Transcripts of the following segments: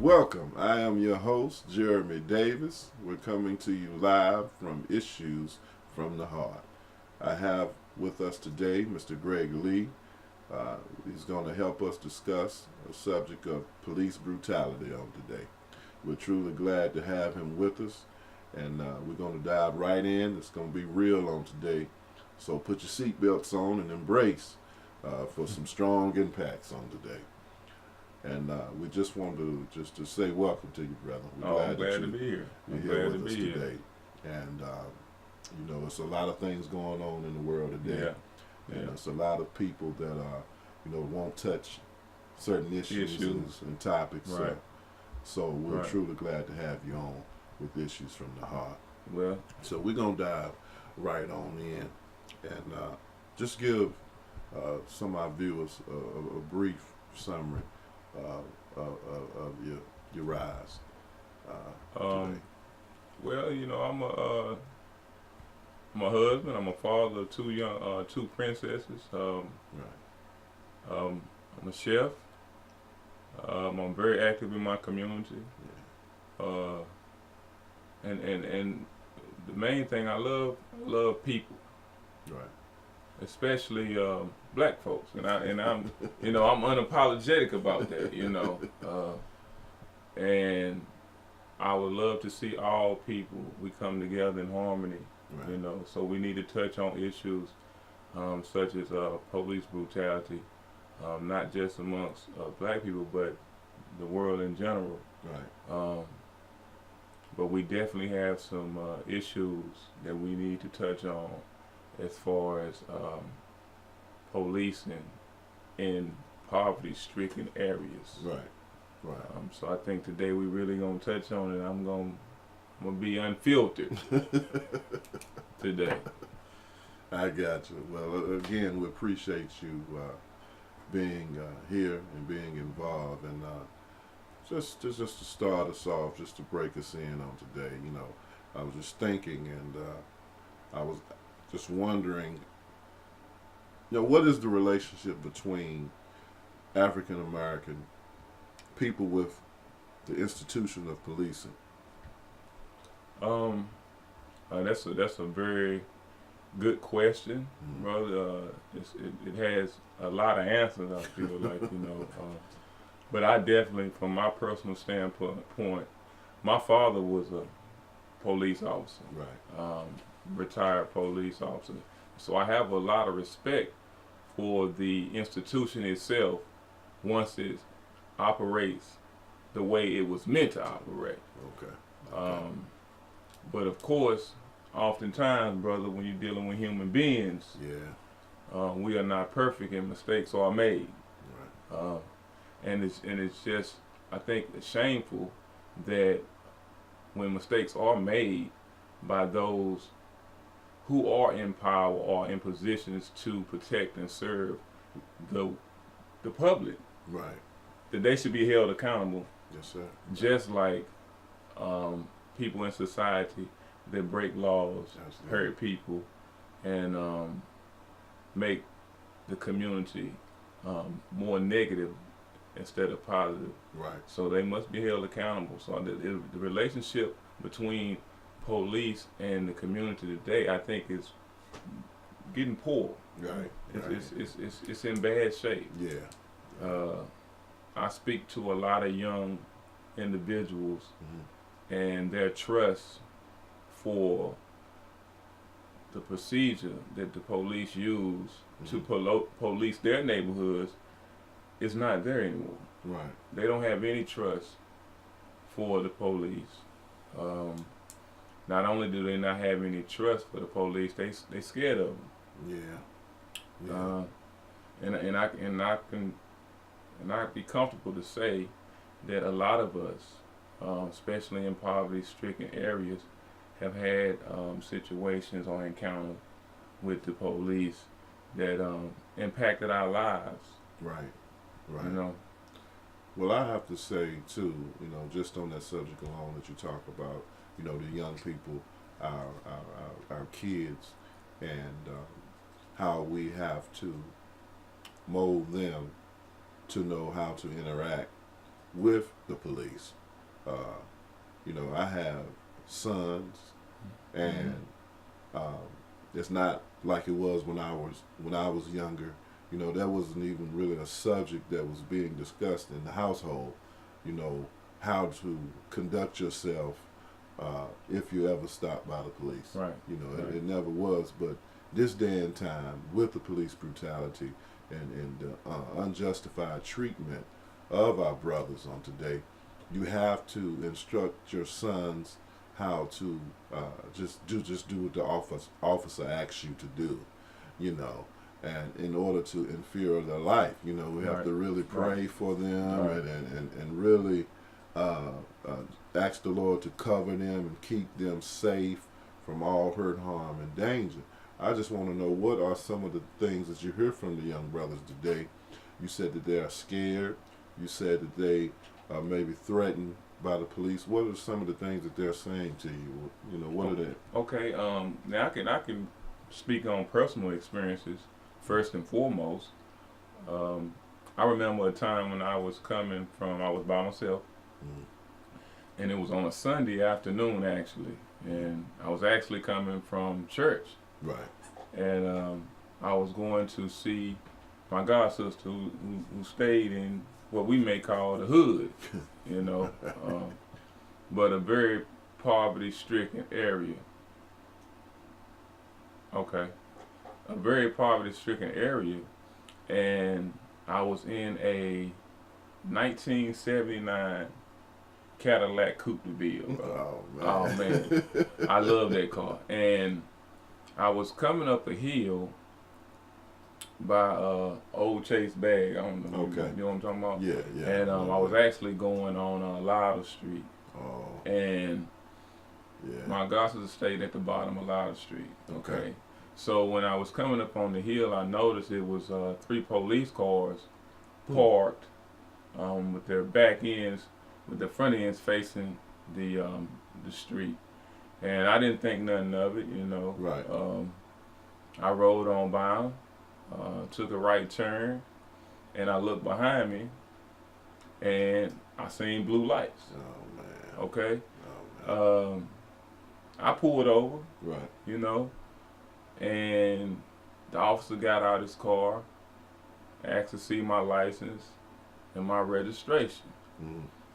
Welcome. I am your host, Jeremy Davis. We're coming to you live from Issues from the Heart. I have with us today Mr. Greg Lee. He's going to help us discuss a subject of police brutality on today. We're truly glad to have him with us, and we're going to dive right in. It's going to be real on today, so put your seatbelts on and embrace for some strong impacts on today. And we just want to say welcome to you, brother. We're I'm glad to be here. You're here with us today. And it's a lot of things going on in the world today. Yeah. And it's a lot of people that won't touch certain issues. And topics. Right. So we're truly glad to have you on with Issues from the Heart. Well, so we're gonna dive right on in and just give some of our viewers a brief summary of your rise today. Well, I'm a husband. I'm a father of two princesses. I'm a chef. I'm very active in my community. And the main thing I love people. Right. Especially black folks, and I'm I'm unapologetic about that, and I would love to see all people we come together in harmony, so we need to touch on issues such as police brutality, not just amongst black people but the world in general. Right. But we definitely have some issues that we need to touch on as far as policing in poverty-stricken areas. Right. So I think today we really gonna touch on it. I'm gonna be unfiltered today. I got you. Well, again, we appreciate you being here and being involved, and just to start us off, just to break us in on today. I was just thinking, and I was just wondering, what is the relationship between African American people with the institution of policing? That's a very good question, brother. It has a lot of answers. I feel like but I definitely, from my personal standpoint, my father was a police officer. Right. Retired police officer. So I have a lot of respect for the institution itself once it operates the way it was meant to operate. Okay. But of course, oftentimes, brother, when you're dealing with human beings, we are not perfect and mistakes are made. Right. And it's just, I think, shameful that when mistakes are made by those who are in power or in positions to protect and serve the public, right, that they should be held accountable. Yes, sir. Just like people in society that break laws, hurt people, and make the community more negative instead of positive. Right. So they must be held accountable. So the relationship between police and the community today, I think, is getting poor. Right. It's in bad shape. Yeah. I speak to a lot of young individuals, and their trust for the procedure that the police use to police their neighborhoods is not there anymore. Right. They don't have any trust for the police. Not only do they not have any trust for the police, they scared of them. Yeah. And I'd be comfortable to say that a lot of us, especially in poverty-stricken areas, have had situations or encounters with the police that impacted our lives. Right. Well, I have to say too, just on that subject alone that you talk about, the young people, our kids, and how we have to mold them to know how to interact with the police. You know, I have sons, and it's not like it was when I was younger. You know, that wasn't even really a subject that was being discussed in the household. You know, how to conduct yourself if you ever stopped by the police. Right. You know, Right. it never was. But this day and time, with the police brutality and unjustified treatment of our brothers on today, you have to instruct your sons how to just do what the officer asks you to do. You know, and in order to ensure their life, you know, we have to really pray for them and really ask the Lord to cover them and keep them safe from all hurt, harm, and danger. I just want to know, what are some of the things that you hear from the young brothers today? You said that they are scared. You said that they are maybe threatened by the police. What are some of the things that they're saying to you? You know, what are they? Okay, now I can speak on personal experiences first and foremost. I remember a time when I was by myself, and it was on a Sunday afternoon actually, and I was actually coming from church. Right. And I was going to see my god sister who stayed in what we may call the hood, you know, but a very poverty-stricken area. Okay, a very poverty-stricken area, and I was in a 1979 Cadillac Coupe de Ville. Oh man, I love that car. And I was coming up a hill by Old Chase Bag. I don't know. Okay. You know what I'm talking about? Yeah, yeah. And I was actually going on Louder Street. Oh. And Yeah. my godsister stayed at the bottom of Louder Street. Okay. So when I was coming up on the hill, I noticed it was 3 police cars parked with their back ends, with the front ends facing the street. And I didn't think nothing of it, you know. Right. I rode on by them, took a right turn, and I looked behind me, and I seen blue lights. Oh man. Okay. Oh man. I pulled over. Right. You know, and the officer got out of his car, asked to see my license and my registration.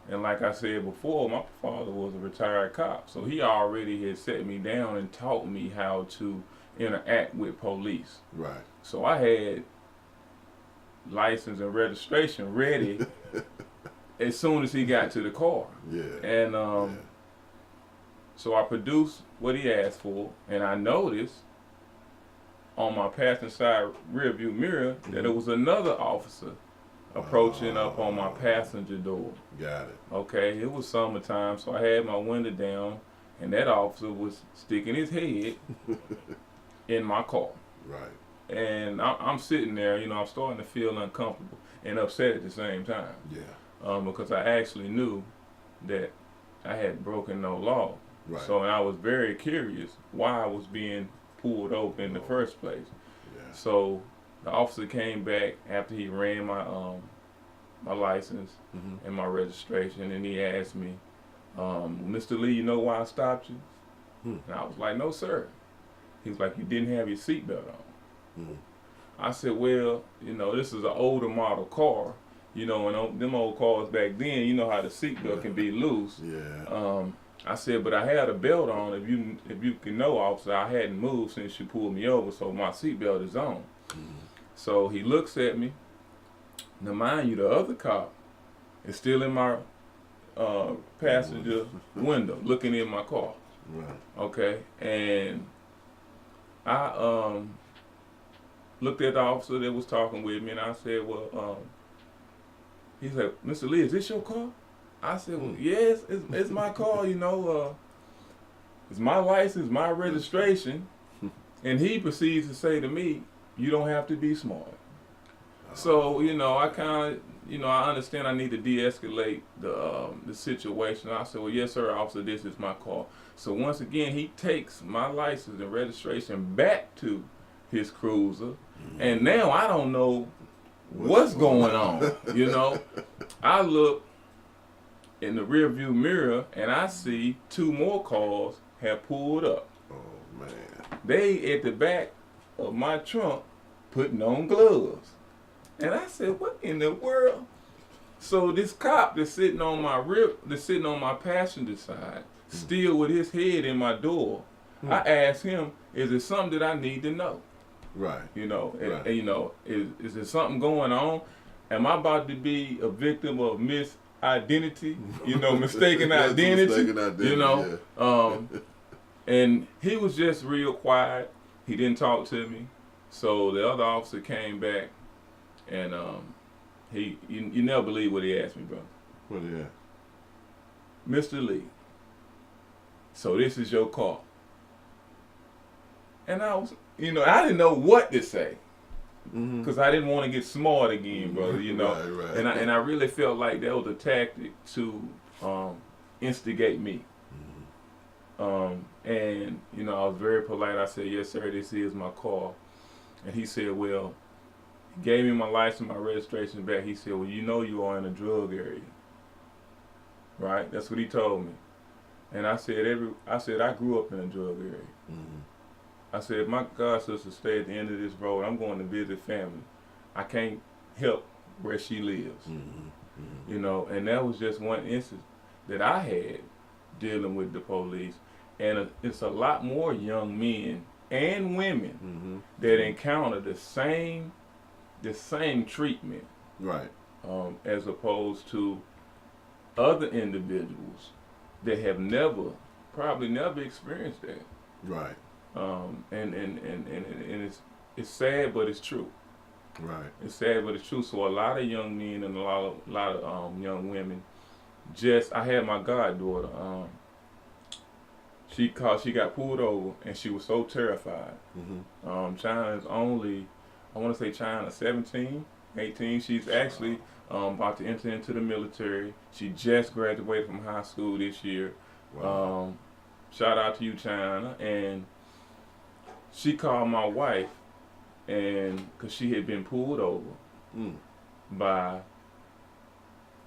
And like I said before, my father was a retired cop, so he already had set me down and taught me how to interact with police. Right. So I had license and registration ready as soon as he got to the car. Yeah. And so I produced what he asked for, and I noticed on my passenger side rear view mirror that there was another officer approaching up on my passenger door. Got it. Okay, it was summertime, so I had my window down, and that officer was sticking his head in my car. Right. And I'm sitting there, you know, I'm starting to feel uncomfortable and upset at the same time. Yeah. Because I actually knew that I had broken no law. Right. So and I was very curious why I was being pulled over in the first place. Yeah. So the officer came back after he ran my my license and my registration, and he asked me, Mr. Lee, you know why I stopped you? And I was like, no, sir. He was like, you didn't have your seatbelt on. I said, well, you know, this is an older model car. You know, and them old cars back then, you know how the seatbelt can be loose. Yeah. I said, but I had a belt on. If you can know, officer, I hadn't moved since you pulled me over, so my seatbelt is on. So he looks at me. Now, mind you, the other cop is still in my passenger window, looking in my car. Right. Okay, and I looked at the officer that was talking with me, and I said, well, he said, Mr. Lee, is this your car? I said, well, yes, it's my car, you know, it's my license, my registration. And he proceeds to say to me, you don't have to be smart. So, you know, I kind of, you know, I understand I need to de-escalate the situation. I said, well, yes, sir, officer, this is my car. So once again, he takes my license and registration back to his cruiser. And now I don't know what's going on, you know. I look, in the rear view mirror, and I see 2 more cars have pulled up. Oh man. They at the back of my trunk putting on gloves. And I said, what in the world? So this cop that's sitting on my passenger side, still with his head in my door, I asked him, is it something that I need to know? Right. You know, Right. and, you know, is there something going on? Am I about to be a victim of misidentity? You know, mistaken That's identity. mistaken identity, You know, and he was just real quiet. He didn't talk to me. So the other officer came back, and you never believe what he asked me, bro. What yeah. Mr. Lee, so this is your car. And I was, you know, I didn't know what to say, because I didn't want to get smart again, brother. You know, right. And I really felt like that was a tactic to instigate me. And you know, I was very polite. I said, yes, sir, this is my car. And he said, well, he gave me my license, my registration back. He said, well, you know you are in a drug area. Right? That's what he told me. And I said, I grew up in a drug area. I said, if my god sister stay at the end of this road, I'm going to visit family. I can't help where she lives. You know, and that was just one instance that I had dealing with the police. And it's a lot more young men and women that encounter the same treatment, right, as opposed to other individuals that have probably never experienced that. right, And it's sad, but it's true. right. It's sad, but it's true. So a lot of young men and a lot of young women. I had my goddaughter. She got pulled over, and she was so terrified. China's only, I want to say China 17, 18. She's actually about to enter into the military. She just graduated from high school this year. Wow. Shout out to you, China. And she called my wife, and because she had been pulled over by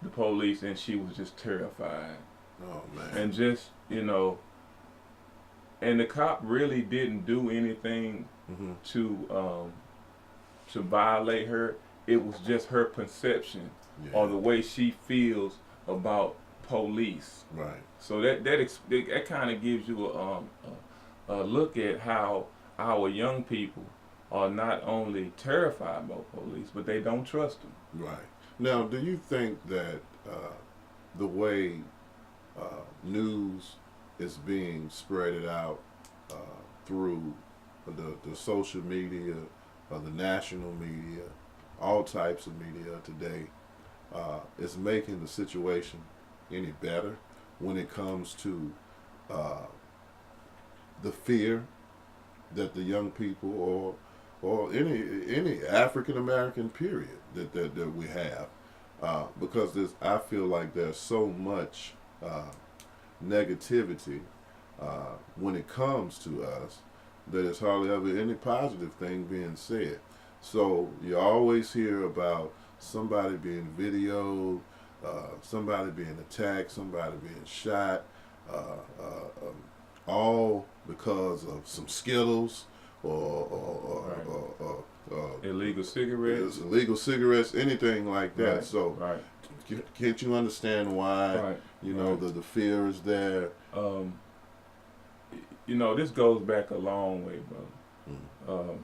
the police, and she was just terrified. Oh man. And just, you know, and the cop really didn't do anything to violate her. It was just her perception or the way she feels about police. Right. So that kind of gives you a look at how our young people are not only terrified about police, but they don't trust them. Right. Now, do you think that the way news is being spreaded out through the social media, the national media, all types of media today, is making the situation any better when it comes to the fear that the young people or any African American period that we have, because I feel like there's so much negativity when it comes to us that it's hardly ever any positive thing being said. So you always hear about somebody being videoed, somebody being attacked, somebody being shot, all because of some Skittles or illegal cigarettes, anything like that. Right. So can't you understand why the fear is there? You know, this goes back a long way, brother.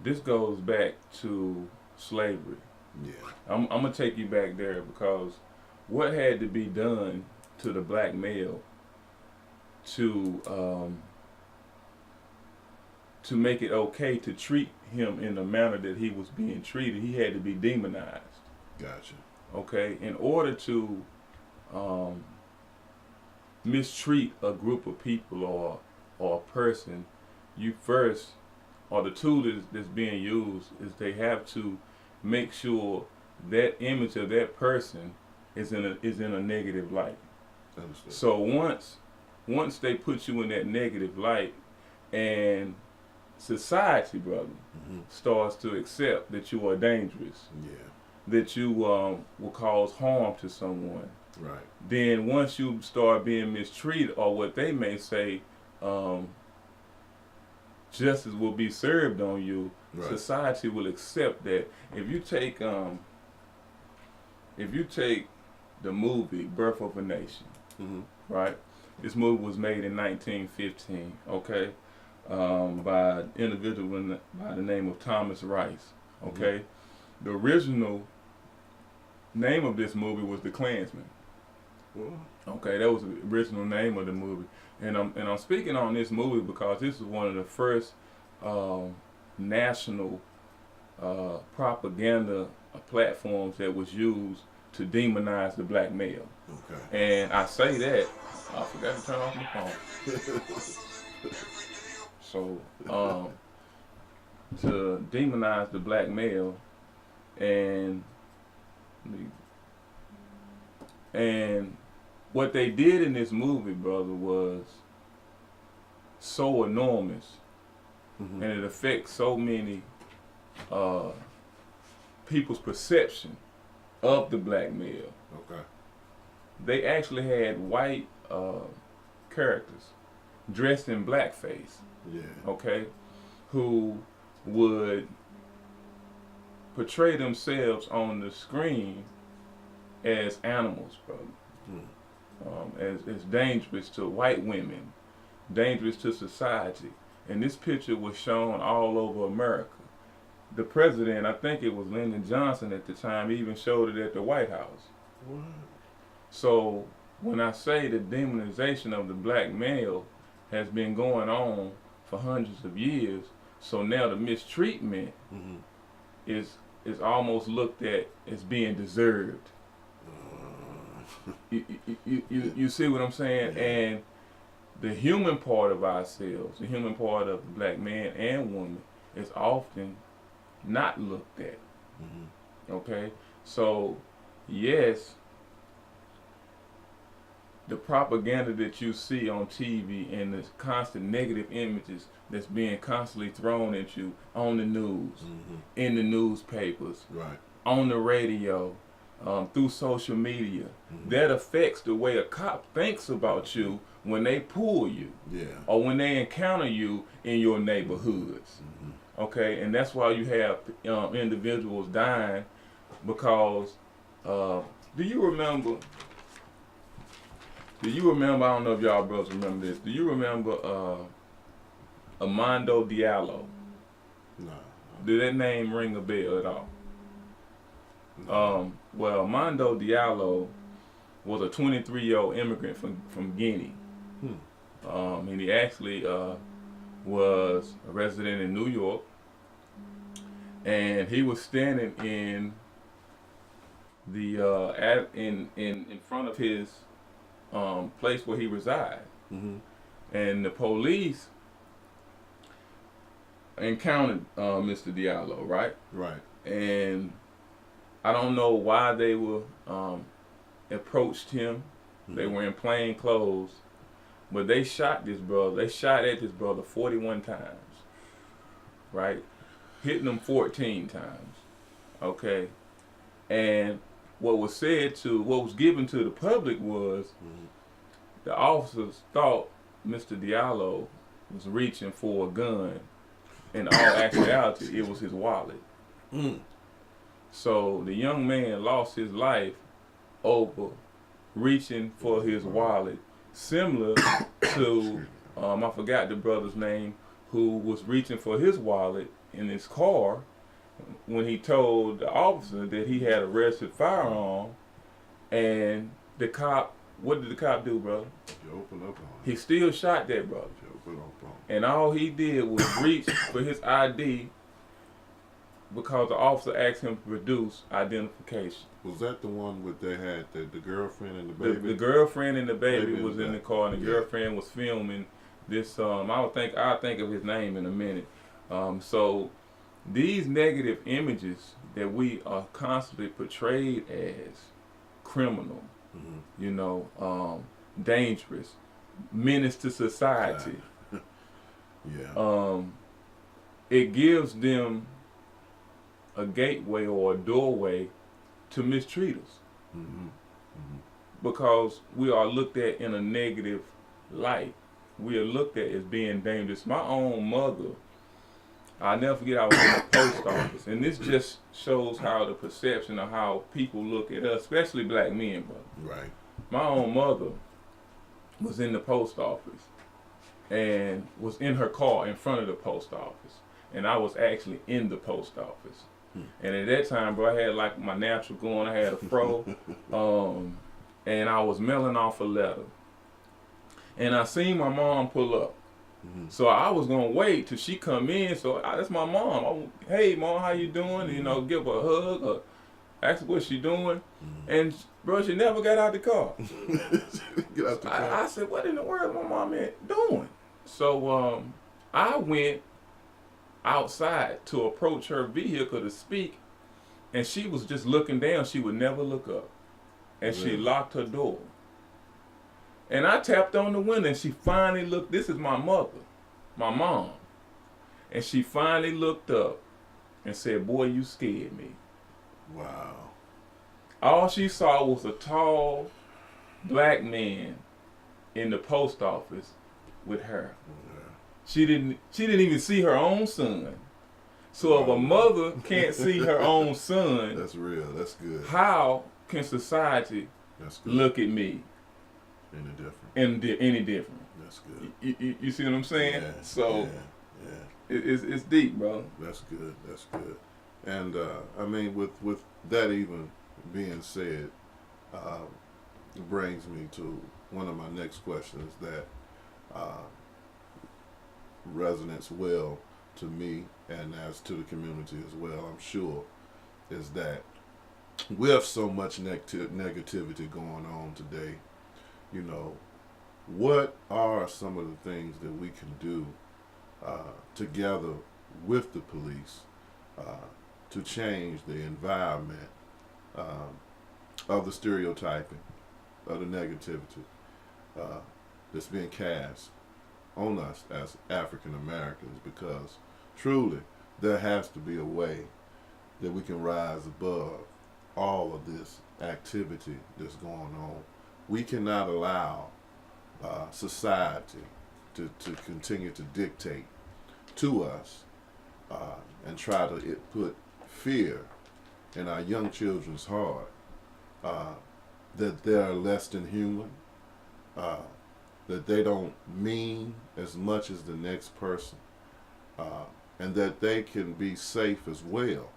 This goes back to slavery. Yeah. I'm gonna take you back there, because what had to be done to the black male to make it okay to treat him in the manner that he was being treated, he had to be demonized. Gotcha. Okay, in order to mistreat a group of people or a person, you first, or the tool that's being used, is they have to make sure that image of that person is in a negative light. Understood. So once they put you in that negative light, and society, brother, starts to accept that you are dangerous, that you will cause harm to someone, Right. Then once you start being mistreated, or what they may say, justice will be served on you. Right. Society will accept that. If you take the movie Birth of a Nation, Mm-hmm. right? This movie was made in 1915, okay, by an individual by the name of Thomas Rice, okay. The original name of this movie was The Klansman. Okay, that was the original name of the movie, and I'm speaking on this movie because this is one of the first national propaganda platforms that was used to demonize the black male. Okay. And I say that I forgot to turn off my phone. So to demonize the black male, and what they did in this movie, brother, was so enormous, and it affects so many people's perception of the black male. Okay. They actually had white characters dressed in blackface, Yeah. okay, who would portray themselves on the screen as animals, brother. As dangerous to white women, dangerous to society. And this picture was shown all over America. The president, I think it was Lyndon Johnson at the time, even showed it at the White House. What? So when I say the demonization of the black male has been going on for hundreds of years, so now the mistreatment is almost looked at as being deserved. You see what I'm saying? Yeah. And the human part of ourselves, the human part of the black man and woman, is often not looked at. Okay? So, yes, the propaganda that you see on TV and the constant negative images that's being constantly thrown at you on the news, in the newspapers, Right. on the radio, through social media, that affects the way a cop thinks about you when they pull you, Yeah. or when they encounter you in your neighborhoods. Okay, and that's why you have individuals dying because do you remember, I don't know if y'all brothers remember this, do you remember Armando Diallo? No. Did that name ring a bell at all? No. Well, Armando Diallo was a 23-year-old immigrant from Guinea. And he actually was a resident in New York. And he was standing in the in front of his place where he resides. And the police encountered Mr. Diallo, right? Right. And I don't know why they were approached him. They were in plain clothes, but they shot this brother. They shot at this brother 41 times, right? Hitting him 14 times. Okay, and what was given to the public was the officers thought Mr. Diallo was reaching for a gun. In all actuality, it was his wallet. So the young man lost his life over reaching for his wallet, similar to, I forgot the brother's name, who was reaching for his wallet in his car when he told the officer that he had a registered firearm, and the cop, what did the cop do, brother? You open up on him. He still shot that brother. You open up on him. And all he did was reach for his ID because the officer asked him to produce identification. Was that the one with they had the girlfriend and the baby? The girlfriend and the baby was in the back. car, and the Yeah. girlfriend was filming this. I'll think of his name in a minute. So these negative images that we are constantly portrayed as criminal, you know, dangerous, menace to society. Yeah. It gives them a gateway or a doorway to mistreat us. because we are looked at in a negative light. We are looked at as being dangerous. My own mother, I'll never forget, I was in the post office, and this just shows how the perception of how people look at us, especially black men, brother. Right. My own mother was in the post office and was in her car in front of the post office, and I was actually in the post office. And at that time, bro, I had like my natural going. I had a fro, and I was mailing off a letter. And I seen my mom pull up. So I was gonna wait till she come in. So that's my mom. Hey, mom, how you doing? You know, give her a hug or ask her what she doing. And bro, she never got out the car. Get out the car. I said, what in the world my mom doing? So I went outside to approach her vehicle to speak, and she was just looking down. She would never look up, and she locked her door. And I tapped on the window, and she finally looked. This is my mother, my mom, and she finally looked up and said, "Boy, you scared me." Wow. All she saw was a tall black man in the post office with her. She didn't even see her own son. So if a mother can't see her own son, that's real. That's good. How can society look at me any different? That's good. You see what I'm saying? Yeah, so yeah. It's deep, bro. That's good. That's good. And I mean, with that even being said, brings me to one of my next questions that resonates well to me and as to the community as well, I'm sure, is that with so much negativity going on today, you know, what are some of the things that we can do together with the police to change the environment of the stereotyping, of the negativity that's being cast on us as African Americans? Because truly there has to be a way that we can rise above all of this activity that's going on. We cannot allow society to continue to dictate to us and try to put fear in our young children's heart that they are less than human, that they don't mean as much as the next person, and that they can be safe as well,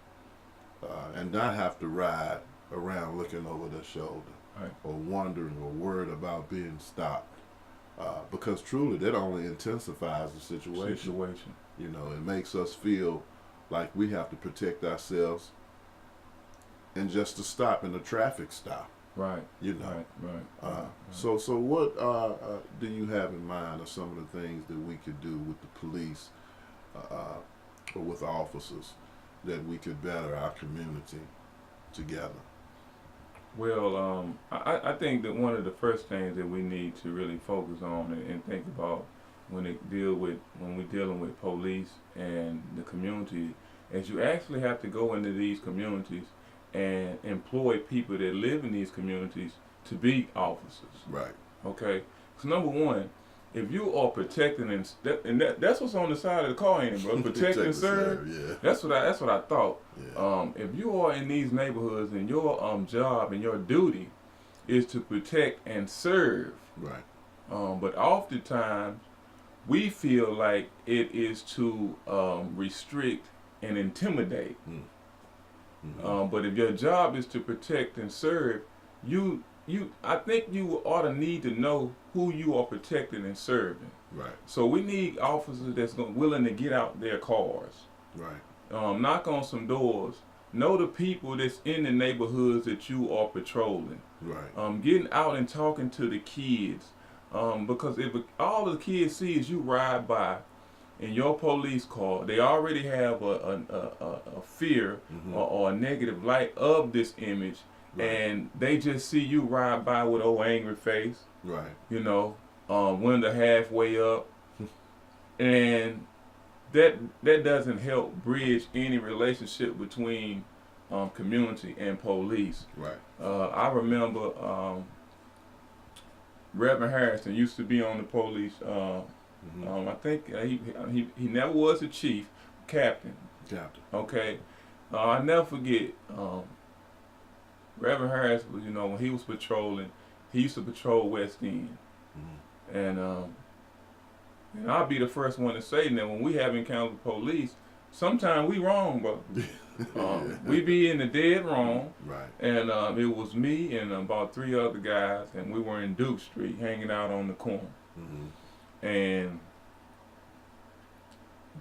and not have to ride around looking over their shoulder, right, or wondering or worried about being stopped, because truly that only intensifies the situation. You know, it makes us feel like we have to protect ourselves and just to stop in a traffic stop. Right. You know. Right. So what do you have in mind of some of the things that we could do with the police or with officers that we could better our community together? Well, I think that one of the first things that we need to really focus on and think about when we're dealing with police and the community is you actually have to go into these communities and employ people that live in these communities to be officers. Right. Okay. So number one, if you are protecting that's what's on the side of the car, ain't it, bro? Protect and serve. Yeah. That's what I thought. Yeah. If you are in these neighborhoods and your job and your duty is to protect and serve. Right. But oftentimes we feel like it is to restrict and intimidate. Mm-hmm. But if your job is to protect and serve, I think you ought to need to know who you are protecting and serving. Right. So we need officers that's willing to get out their cars. Right. Knock on some doors. Know the people that's in the neighborhoods that you are patrolling. Right. Getting out and talking to the kids. Because if all the kids see is you ride by in your police car, they already have a fear or a negative light of this image. Right. And they just see you ride by with old angry face. Right. You know, window halfway up. And that doesn't help bridge any relationship between community and police. Right. I remember Reverend Harrison used to be on the police. I think he never was a chief, captain. Captain. Okay, I never forget. Reverend Harrison was, when he was patrolling, he used to patrol West End, and I'll be the first one to say that when we have encounters with police, sometimes we wrong, bro. We be in the dead wrong. Right. And it was me and about 3 other guys, and we were in Duke Street, hanging out on the corner, and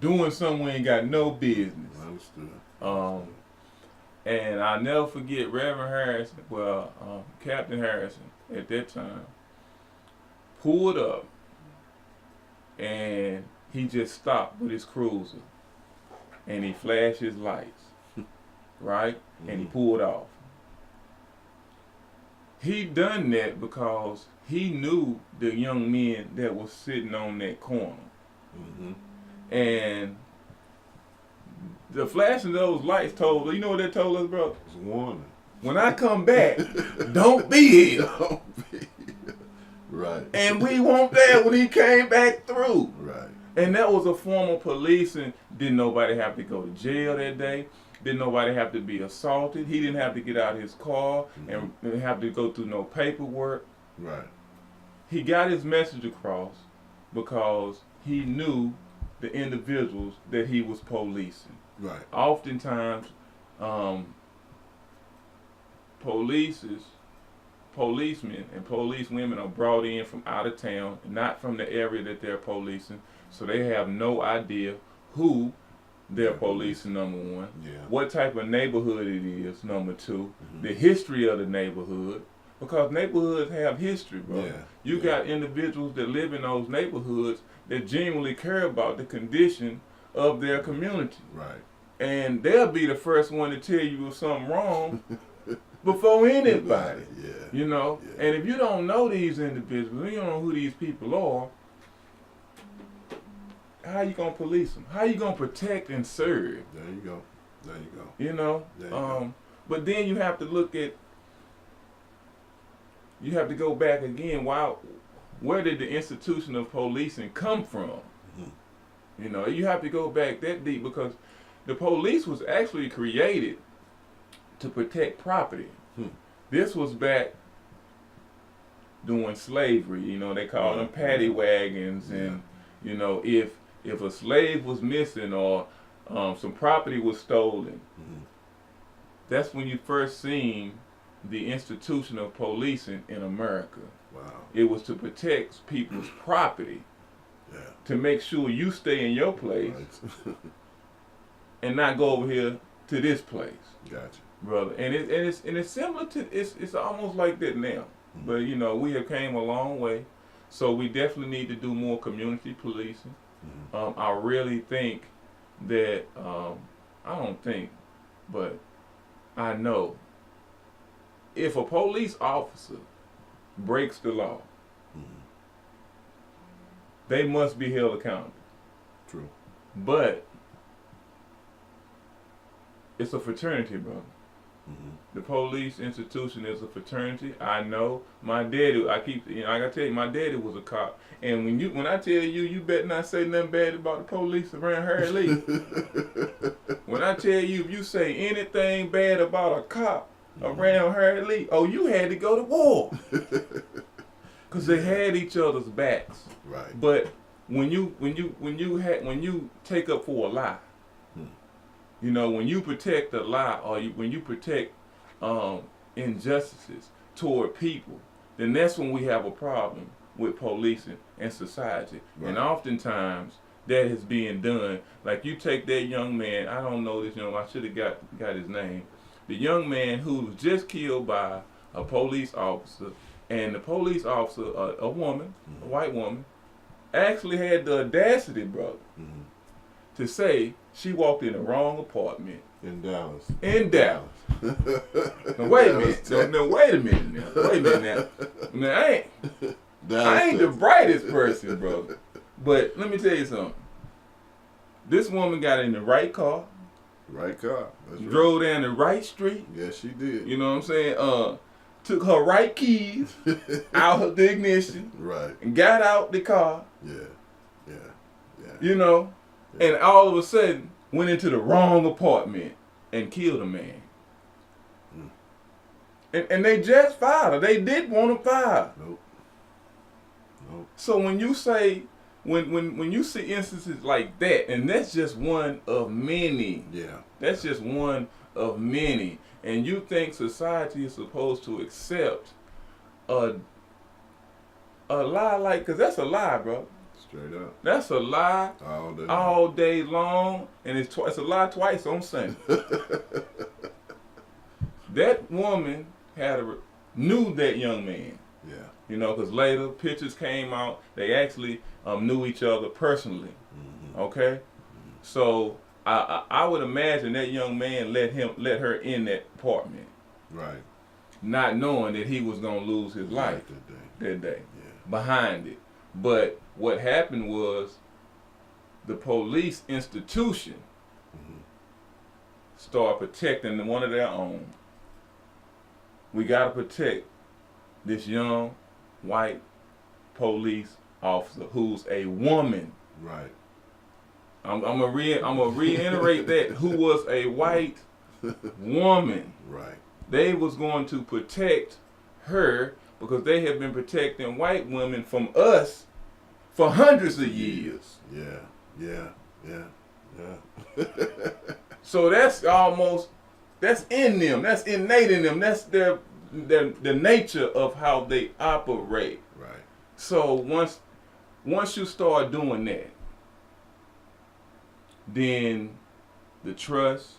doing something we ain't got no business. Understood. And I'll never forget Reverend Harrison, Captain Harrison at that time, pulled up, and he just stopped with his cruiser, and he flashed his lights, right? And he pulled off. He done that because he knew the young men that was sitting on that corner. And the flashing of those lights told, you know what they told us, bro? It's a warning. When I come back, don't be here. Don't be here. Right. And we weren't there when he came back through. Right. And that was a form of policing. Didn't nobody have to go to jail that day. Didn't nobody have to be assaulted. He didn't have to get out of his car and have to go through no paperwork. Right. He got his message across because he knew the individuals that he was policing. Right. Oftentimes, policemen and policewomen are brought in from out of town, not from the area that they're policing, so they have no idea who they're policing, number one, what type of neighborhood it is, number two, the history of the neighborhood, because neighborhoods have history, bro. You got individuals that live in those neighborhoods that genuinely care about the condition of their community. Right. And they'll be the first one to tell you if something wrong before anybody. And if you don't know these individuals, you don't know who these people are, how you gonna police them? How you gonna protect and serve? There you go. There you go. But then you have to look at, you have to go back again. Where did the institution of policing come from? You have to go back that deep, because the police was actually created to protect property. This was back during slavery. They call them paddy wagons, and if a slave was missing or some property was stolen, that's when you first seen the institution of policing in America. Wow. It was to protect people's property, to make sure you stay in your place and not go over here to this place. Gotcha. Brother. And it's similar to, it's almost like that now. But we have came a long way, so we definitely need to do more community policing. I really think that I don't think, but I know, if a police officer breaks the law, they must be held accountable. True. But it's a fraternity, brother. The police institution is a fraternity. I know my daddy. I gotta tell you, my daddy was a cop. And when I tell you, you better not say nothing bad about the police around Harry Lee. When I tell you, if you say anything bad about a cop around Harry Lee, you had to go to war, because they had each other's backs. Right. But when you take up for a lie, when you protect a lie, or when you protect injustices toward people, then that's when we have a problem with policing and society. Right. And oftentimes that is being done. Like, you take that young man, I don't know this young man, I should have got his name. The young man who was just killed by a police officer, and the police officer, a woman, a white woman, actually had the audacity, brother, to say she walked in the wrong apartment. In Dallas. Now, wait a minute. Now, wait a minute now. Wait a minute now. Now, I ain't the brightest person, brother. But let me tell you something. This woman got in the right car. Right car. That's drove down the right street. Yes, she did. You know what I'm saying? took her right keys out of the ignition, Right. and got out the car. Yeah. Yeah. Yeah. You know, Yeah. and all of a sudden went into the wrong apartment and killed a man. And they just fired her. They did want to fire. Nope. Nope. So when you say, when you see instances like that, and that's just one of many. Yeah. That's just one of many. And you think society is supposed to accept a lie like, because that's a lie, bro. Straight up. That's a lie All day. all day long, and it's a lie twice on Sunday. That woman knew that young man. Yeah. You know, because later pictures came out. They actually knew each other personally. Mm-hmm. Okay, Mm-hmm. so I would imagine that young man let her in that apartment, Right. not knowing that he was gonna lose his life that day. Yeah. Behind it. But what happened was the police institution Mm-hmm. started protecting one of their own. We gotta protect this young white police officer who's a woman. Right. I'm gonna reiterate that, who was a white woman. Right. They was going to protect her because they have been protecting white women from us for hundreds of years. Yeah. Yeah. Yeah. Yeah. So that's in them. That's innate in them. That's the nature of how they operate. Right. So once you start doing that, then the trust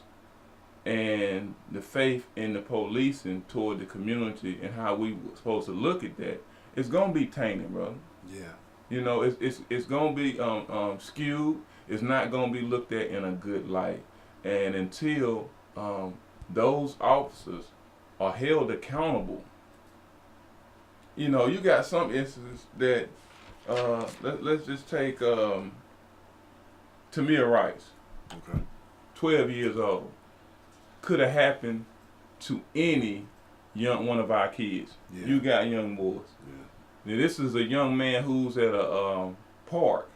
and the faith in the policing toward the community and how we were supposed to look at that, it's gonna be tainted, brother. Yeah. You know, it's gonna be skewed. It's not gonna be looked at in a good light, and until those officers are held accountable. You know, you got some instances that let's just take Tamir Rice, Okay. 12 years old, could have happened to any one of our kids. Yeah. You got young boys. Yeah. Now, this is a young man who's at a park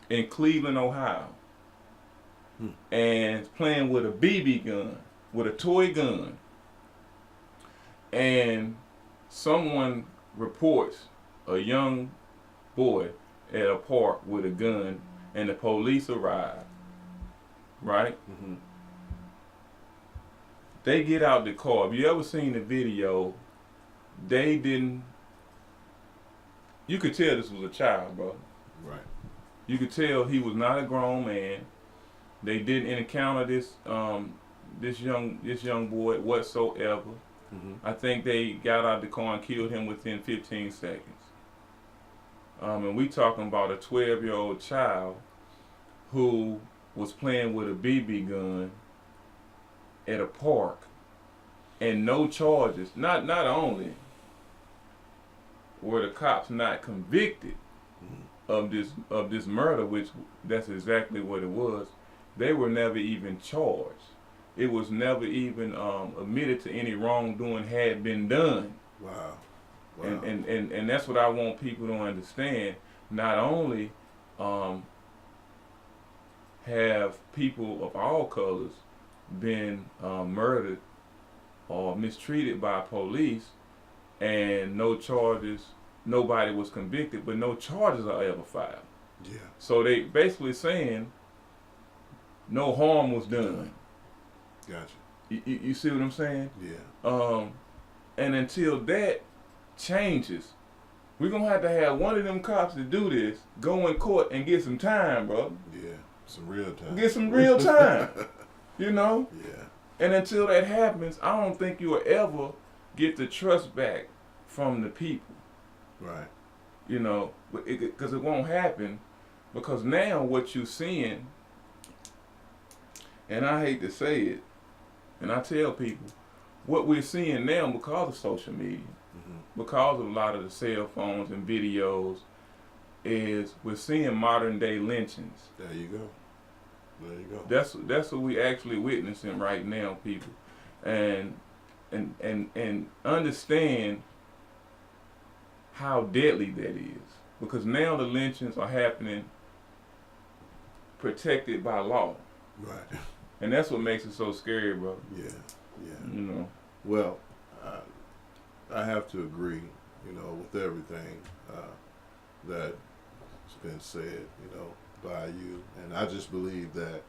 in Cleveland, Ohio, and playing with a BB gun, with a toy gun. And someone reports a young boy at a park with a gun, and the police arrive. Right? Mm-hmm. They get out the car. Have you ever seen the video? They didn't. You could tell this was a child, bro. Right. You could tell he was not a grown man. They didn't encounter this young boy whatsoever. Mm-hmm. I think they got out the car and killed him within 15 seconds. And we talking about a 12-year-old child who was playing with a BB gun at a park, and no charges. Not only were the cops not convicted of this murder, which that's exactly what it was, they were never even charged. It was never even admitted to any wrongdoing had been done. Wow. Wow. And that's what I want people to understand. Not only have people of all colors been murdered or mistreated by police, and no charges, nobody was convicted, but no charges are ever filed. Yeah. So they basically saying no harm was done. Gotcha. You see what I'm saying? Yeah. And until that changes, we're gonna have to have one of them cops to do this, go in court and get some time, bro. Yeah. Some real time. Get some real time. You know? Yeah. And until that happens, I don't think you will ever get the trust back from the people. Right. You know, because it won't happen. Because now what you're seeing, and I hate to say it, and I tell people, what we're seeing now because of social media, because of a lot of the cell phones and videos, is we're seeing modern day lynchings. There you go. There you go. That's what we actually witnessing right now, people. And and understand how deadly that is. Because now the lynchings are happening protected by law. Right. And that's what makes it so scary, brother. Yeah. Yeah. You know. Well, I have to agree, with everything that's been said, by you. And I just believe that,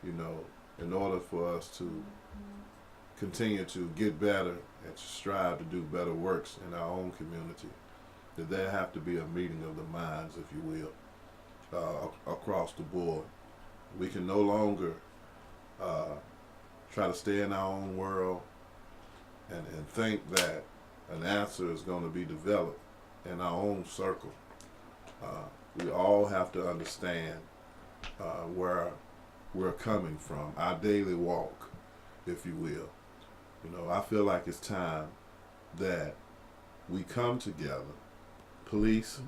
in order for us to continue to get better and to strive to do better works in our own community, that there have to be a meeting of the minds, if you will, across the board. We can no longer try to stay in our own world and think that an answer is going to be developed in our own circle. We all have to understand where we're coming from, our daily walk, if you will. I feel like it's time that we come together, police,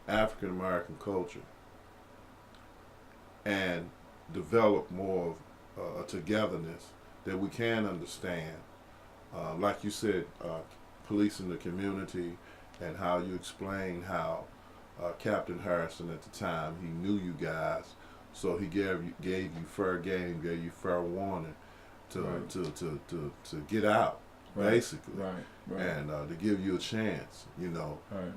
African American culture, and develop more of a togetherness that we can understand. Like you said, policing the community, and how you explained how Captain Harrison at the time, he knew you guys, so he gave you fair game, gave you fair warning to Right. to get out, Right. basically, Right. and to give you a chance. Right.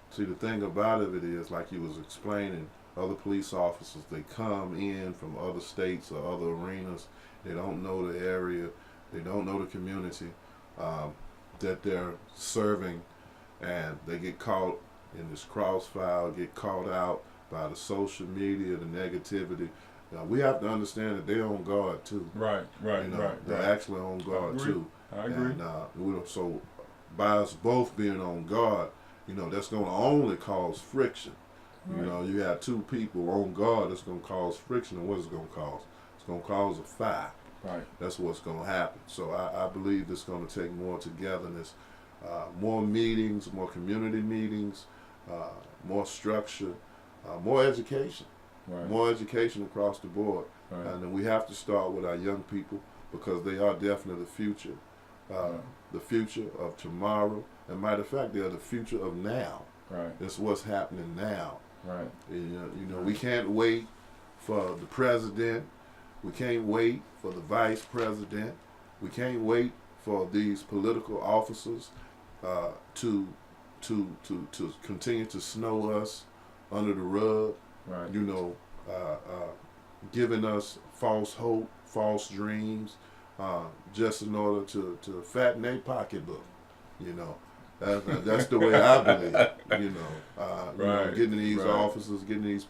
See, the thing about it is, like you was explaining, other police officers, they come in from other states or other arenas. They don't know the area, they don't know the community that they're serving, and they get caught in this crossfire, get caught out by the social media, the negativity. We have to understand that they're on guard too. Right. They're actually on guard too. I agree. And so by us both being on guard, that's going to only cause friction. Right. You have two people on guard, that's going to cause friction, and what is it going to cause? It's going to cause a fire. Right. That's what's going to happen. So I believe it's going to take more togetherness, more meetings, more community meetings, more structure, more education. Right. More education across the board. Right. And then we have to start with our young people, because they are definitely the future. The future of tomorrow. And matter of fact, they're the future of now. Right. It's what's happening now. Right. We can't wait for the president. We can't wait for the vice president. We can't wait for these political officers to continue to snow us under the rug. Right. Giving us false hope, false dreams, just in order to fatten their pocketbook. That's the way I believe. Right. Getting these Right. officers, getting these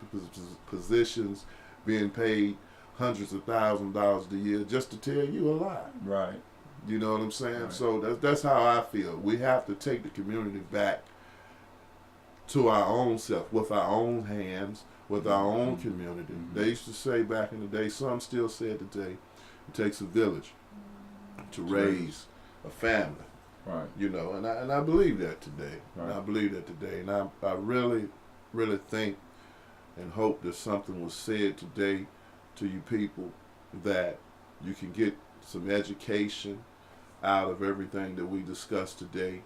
positions, being paid hundreds of thousands of dollars a year just to tell you a lie. Right. You know what I'm saying? Right. So that's how I feel. We have to take the community back to our own self, with our own hands, with our own community. Mm-hmm. They used to say back in the day, some still say it today, it takes a village to raise a family. Right. And I believe that today. Right. And I believe that today. And I really, really think and hope that something was said today to you people, that you can get some education out of everything that we discussed today.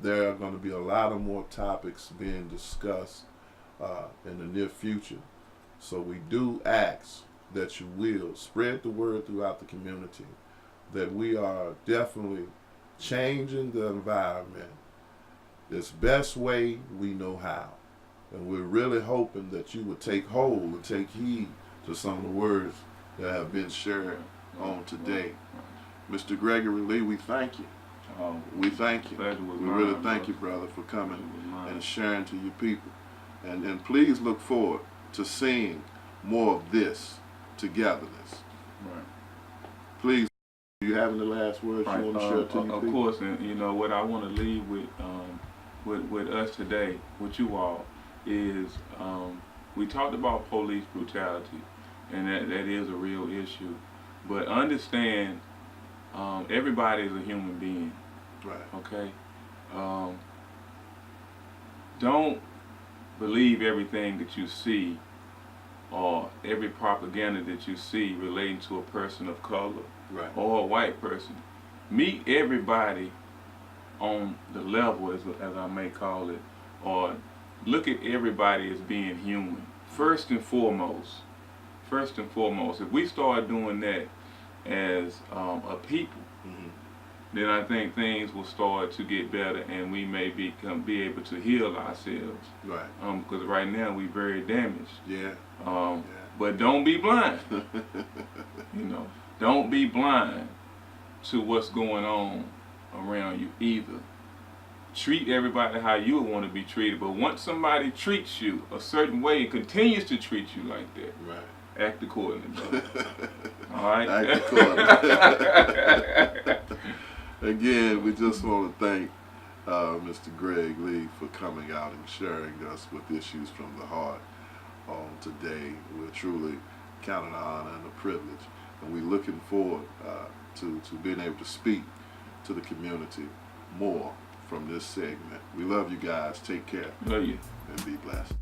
There are going to be a lot of more topics being discussed in the near future. So we do ask that you will spread the word throughout the community, that we are definitely changing the environment this best way we know how. And we're really hoping that you would take hold and take heed to some of the words that have been shared on today. Mr. Gregory Lee, we thank you. We thank you. We really thank you, brother, for coming and sharing to you people. And please look forward to seeing more of this togetherness. Right. Please, do you have any last words you want to share to you people? Of course, and what I want to leave with us today, with you all, is we talked about police brutality, and that is a real issue. But understand, everybody is a human being. Right. Okay. Don't believe everything that you see or every propaganda that you see relating to a person of color Right. or a white person. Meet everybody on the level, as I may call it, or look at everybody as being human. First and foremost, if we start doing that as a people, then I think things will start to get better, and we may be able to heal ourselves. Right. Because right now we're very damaged. Yeah. But don't be blind. Don't be blind to what's going on around you either. Treat everybody how you would want to be treated, but once somebody treats you a certain way and continues to treat you like that, right, act accordingly, brother. All right? Act accordingly. Again, we just want to thank Mr. Greg Lee for coming out and sharing us with issues from the heart on today. We're truly counting an honor and a privilege, and we're looking forward to being able to speak to the community more from this segment. We love you guys. Take care. Love you. And be blessed.